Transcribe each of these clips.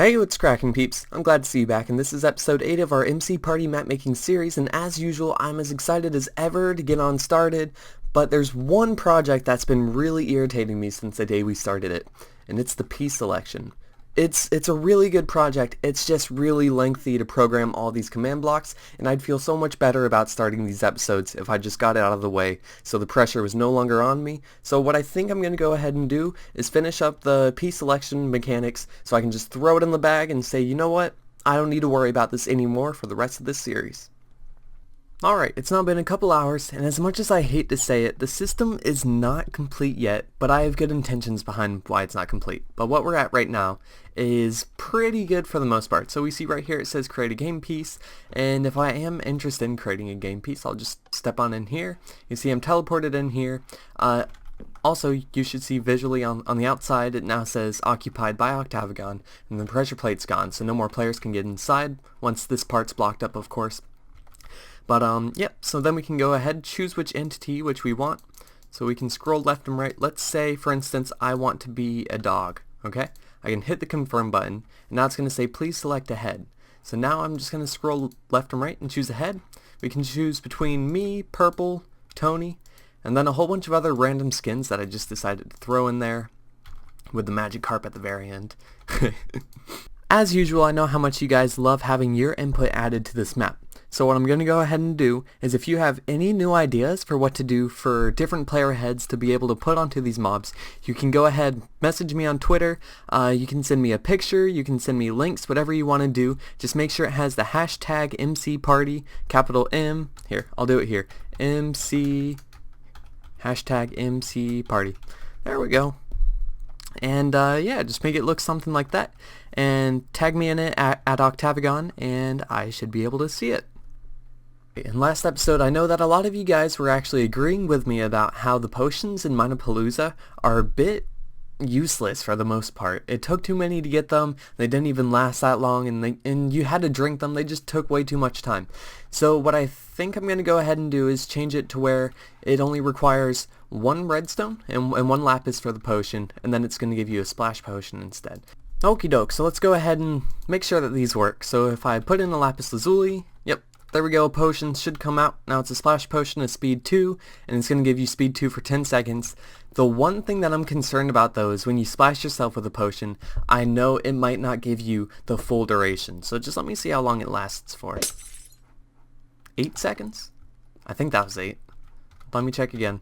Hey, what's cracking, peeps? I'm glad to see you back, and this is episode 8 of our MCParty map making series, and as usual, I'm as excited as ever to get on started, but there's one project that's been really irritating me since the day we started it, and it's the piece selection. It's a really good project, it's just really lengthy to program all these command blocks, and I'd feel so much better about starting these episodes if I just got it out of the way, so the pressure was no longer on me. So what I think I'm going to go ahead and do is finish up the piece selection mechanics so I can just throw it in the bag and say, you know what, I don't need to worry about this anymore for the rest of this series. Alright, it's now been a couple hours, and as much as I hate to say it, the system is not complete yet, but I have good intentions behind why it's not complete. But what we're at right now is pretty good for the most part. So we see right here it says create a game piece, and if I am interested in creating a game piece, I'll just step on in here. You see I'm teleported in here. Also, you should see visually on the outside it now says occupied by Octavigon, and the pressure plate's gone, so no more players can get inside once this part's blocked up, of course. But yep, so then we can go ahead, choose which entity which we want. So we can scroll left and right. Let's say, for instance, I want to be a dog, okay? I can hit the confirm button, and now it's going to say please select a head. So now I'm just going to scroll left and right and choose a head. We can choose between me, purple, Tony, and then a whole bunch of other random skins that I just decided to throw in there with the magic carp at the very end. As usual, I know how much you guys love having your input added to this map. So what I'm going to go ahead and do is if you have any new ideas for what to do for different player heads to be able to put onto these mobs, you can go ahead, message me on Twitter, you can send me a picture, you can send me links, whatever you want to do. Just make sure it has the hashtag MCParty, capital M, here, I'll do it here, hashtag MCParty. There we go. And yeah, just make it look something like that, and tag me in it at Octavigon, and I should be able to see it. In last episode, I know that a lot of you guys were actually agreeing with me about how the potions in Minapalooza are a bit useless for the most part. It took too many to get them, they didn't even last that long, and you had to drink them, they just took way too much time. So what I think I'm going to go ahead and do is change it to where it only requires one redstone and one lapis for the potion, and then it's going to give you a splash potion instead. Okie doke, so let's go ahead and make sure that these work. So if I put in a lapis lazuli, yep, there we go, potion should come out. Now it's a splash potion of speed 2, and it's going to give you speed 2 for 10 seconds. The one thing that I'm concerned about though is when you splash yourself with a potion, I know it might not give you the full duration. So just let me see how long it lasts for. 8 seconds? I think that was 8. Let me check again.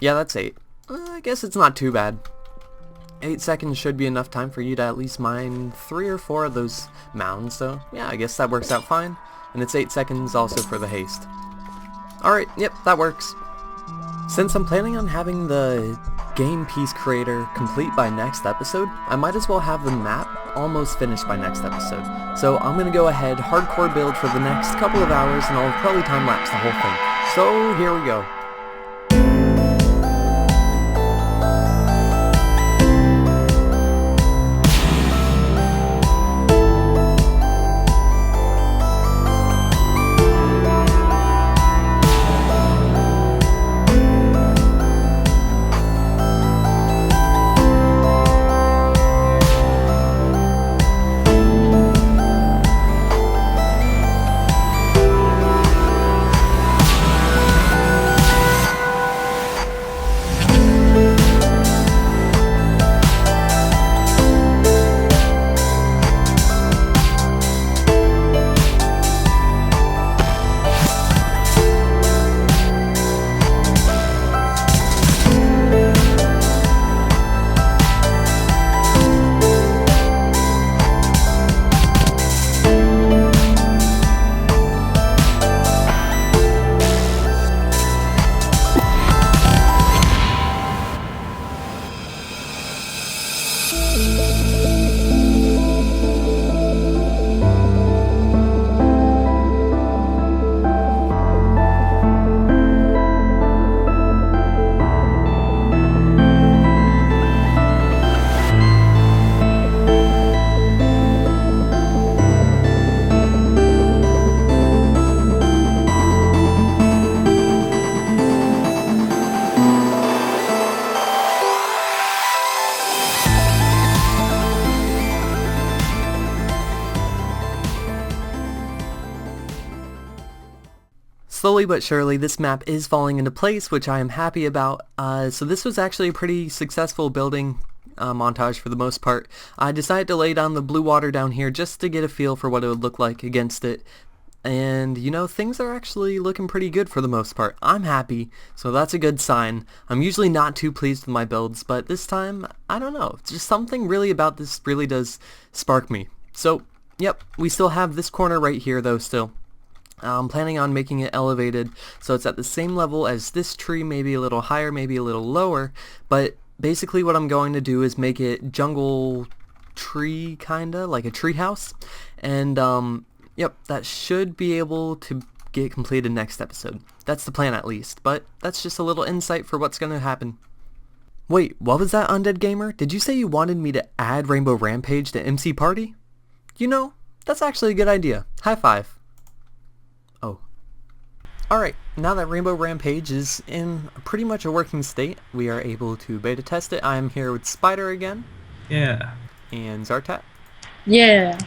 Yeah, that's 8. I guess it's not too bad. 8 seconds should be enough time for you to at least mine 3 or 4 of those mounds, so yeah, I guess that works out fine. And it's 8 seconds also for the haste. Alright, yep, that works. Since I'm planning on having the game piece creator complete by next episode, I might as well have the map almost finished by next episode. So I'm gonna go ahead, hardcore build for the next couple of hours, and I'll probably time lapse the whole thing. So here we go. slowly but surely, this map is falling into place, which I am happy about. So this was actually a pretty successful building montage for the most part. I decided to lay down the blue water down here just to get a feel for what it would look like against it. And, you know, things are actually looking pretty good for the most part. I'm happy, so that's a good sign. I'm usually not too pleased with my builds, but this time, I don't know. Just something really about this really does spark me. So, yep, we still have this corner right here, though, still. I'm planning on making it elevated, so it's at the same level as this tree, maybe a little higher, maybe a little lower, but basically what I'm going to do is make it jungle tree, kinda, like a tree house, and, yep, that should be able to get completed next episode. That's the plan at least, but that's just a little insight for what's going to happen. Wait, what was that, Undead Gamer? Did you say you wanted me to add Rainbow Rampage to MCParty? You know, that's actually a good idea. High five. Oh. Alright, now that Rainbow Rampage is in pretty much a working state, we are able to beta test it. I am here with Spider again. Yeah. And Zartat. Yeah.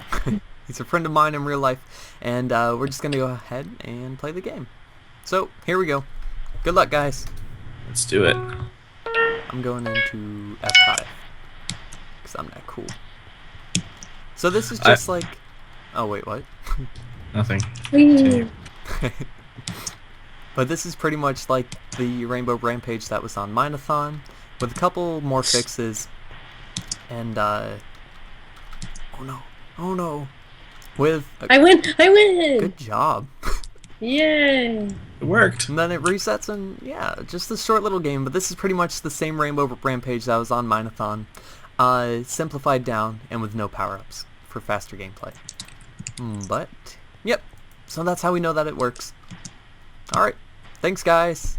He's a friend of mine in real life, and we're just going to go ahead and play the game. So, here we go. Good luck, guys. Let's do it. I'm going into F5, because I'm that cool. So this is just like... Oh, wait, what? Nothing. Whee! But this is pretty much like the Rainbow Rampage that was on Minathon, with a couple more fixes, and, oh no, oh no. I win! Good job. Yay! It worked. And then it resets, and yeah, just a short little game, but this is pretty much the same Rainbow Rampage that was on Minathon, simplified down and with no power-ups for faster gameplay. But, yep, so that's how we know that it works. Alright, thanks guys.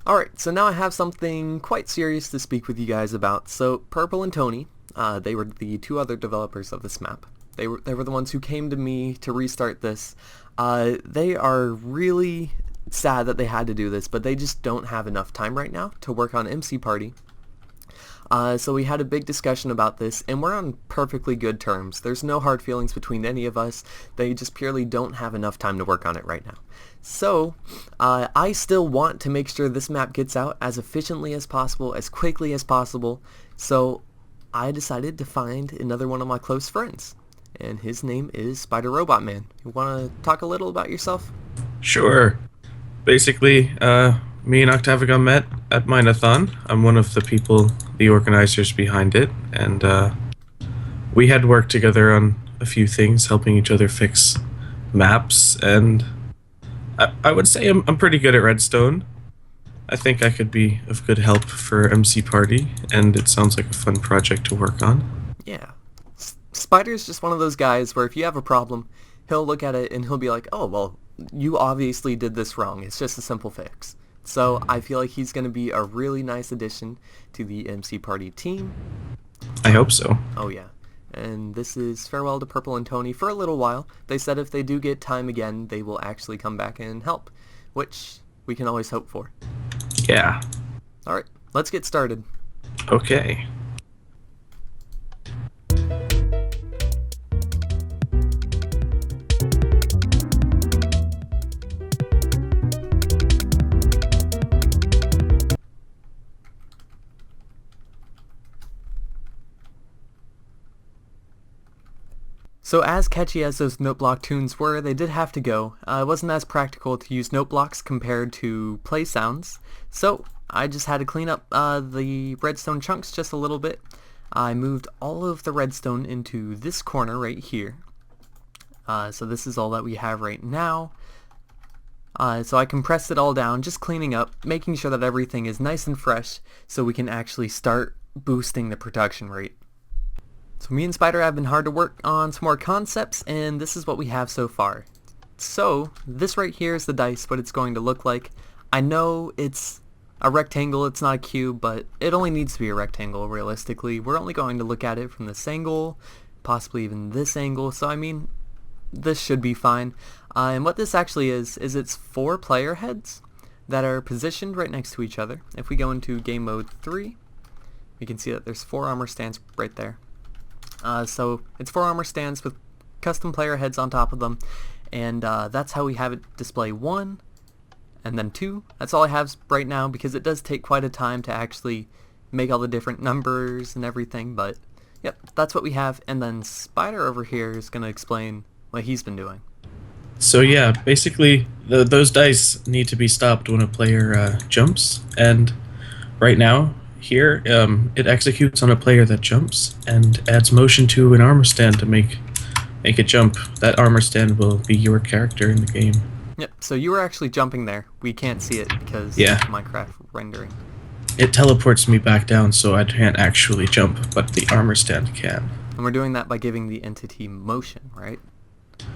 Alright, so now I have something quite serious to speak with you guys about. So, Purple and Tony, they were the two other developers of this map. They were the ones who came to me to restart this. They are really sad that they had to do this, but they just don't have enough time right now to work on MCParty. So we had a big discussion about this, and we're on perfectly good terms. There's no hard feelings between any of us. They just purely don't have enough time to work on it right now. So, I still want to make sure this map gets out as efficiently as possible, as quickly as possible. So, I decided to find another one of my close friends. And his name is Spider Robot Man. You want to talk a little about yourself? Sure. Basically, me and Octavigon met at Minathon. I'm one of the people, the organizers behind it, and we had worked together on a few things, helping each other fix maps, and I would say I'm pretty good at Redstone. I think I could be of good help for MCParty, and it sounds like a fun project to work on. Yeah. Spider's just one of those guys where if you have a problem, he'll look at it and he'll be like, oh, well, you obviously did this wrong. It's just a simple fix. So I feel like he's going to be a really nice addition to the MCParty team. I hope so. Oh, yeah. And this is farewell to Purple and Tony for a little while. They said if they do get time again, they will actually come back and help, which we can always hope for. Yeah. Alright, let's get started. Okay. So as catchy as those note block tunes were, they did have to go. It wasn't as practical to use note blocks compared to play sounds, so I just had to clean up the redstone chunks just a little bit. I moved all of the redstone into this corner right here. So this is all that we have right now. So I compressed it all down, just cleaning up, making sure that everything is nice and fresh so we can actually start boosting the production rate. So me and Spider have been hard to work on some more concepts, and this is what we have so far. So this right here is the dice, what it's going to look like. I know it's a rectangle, it's not a cube, but it only needs to be a rectangle realistically. We're only going to look at it from this angle, possibly even this angle, so I mean, this should be fine. And what this actually is it's 4 player heads that are positioned right next to each other. If we go into game mode 3, we can see that there's 4 armor stands right there. So it's 4 armor stands with custom player heads on top of them, and that's how we have it display 1, And then 2, that's all I have right now because it does take quite a time to actually make all the different numbers and everything, but yep, that's what we have. And then Spider over here is going to explain what he's been doing. So yeah, basically those dice need to be stopped when a player jumps, and right now here it executes on a player that jumps and adds motion to an armor stand to make it jump. That armor stand will be your character in the game. Yep, so you were actually jumping there. We can't see it because Yeah. of Minecraft rendering. It teleports me back down, so I can't actually jump, but the armor stand can. And we're doing that by giving the entity motion, right?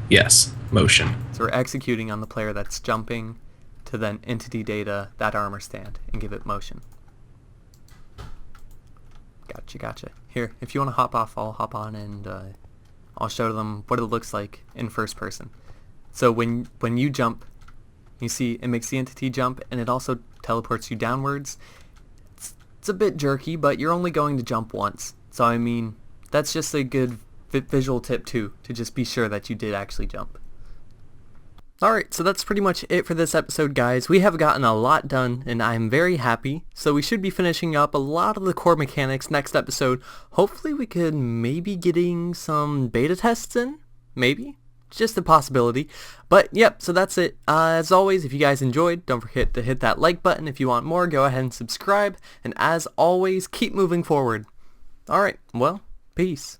Yes, motion. So we're executing on the player that's jumping to then entity data that armor stand and give it motion. Gotcha. Here, if you want to hop off, I'll hop on and I'll show them what it looks like in first person. So when you jump, you see it makes the entity jump, and it also teleports you downwards. It's a bit jerky, but you're only going to jump once. So I mean, that's just a good visual tip too, to just be sure that you did actually jump. Alright, so that's pretty much it for this episode, guys. We have gotten a lot done, and I'm very happy. So we should be finishing up a lot of the core mechanics next episode. Hopefully we could maybe getting some beta tests in? Maybe? Just a possibility. But yep, so that's it. As always, if you guys enjoyed, don't forget to hit that like button. If you want more, go ahead and subscribe. And as always, keep moving forward. Alright, well, peace.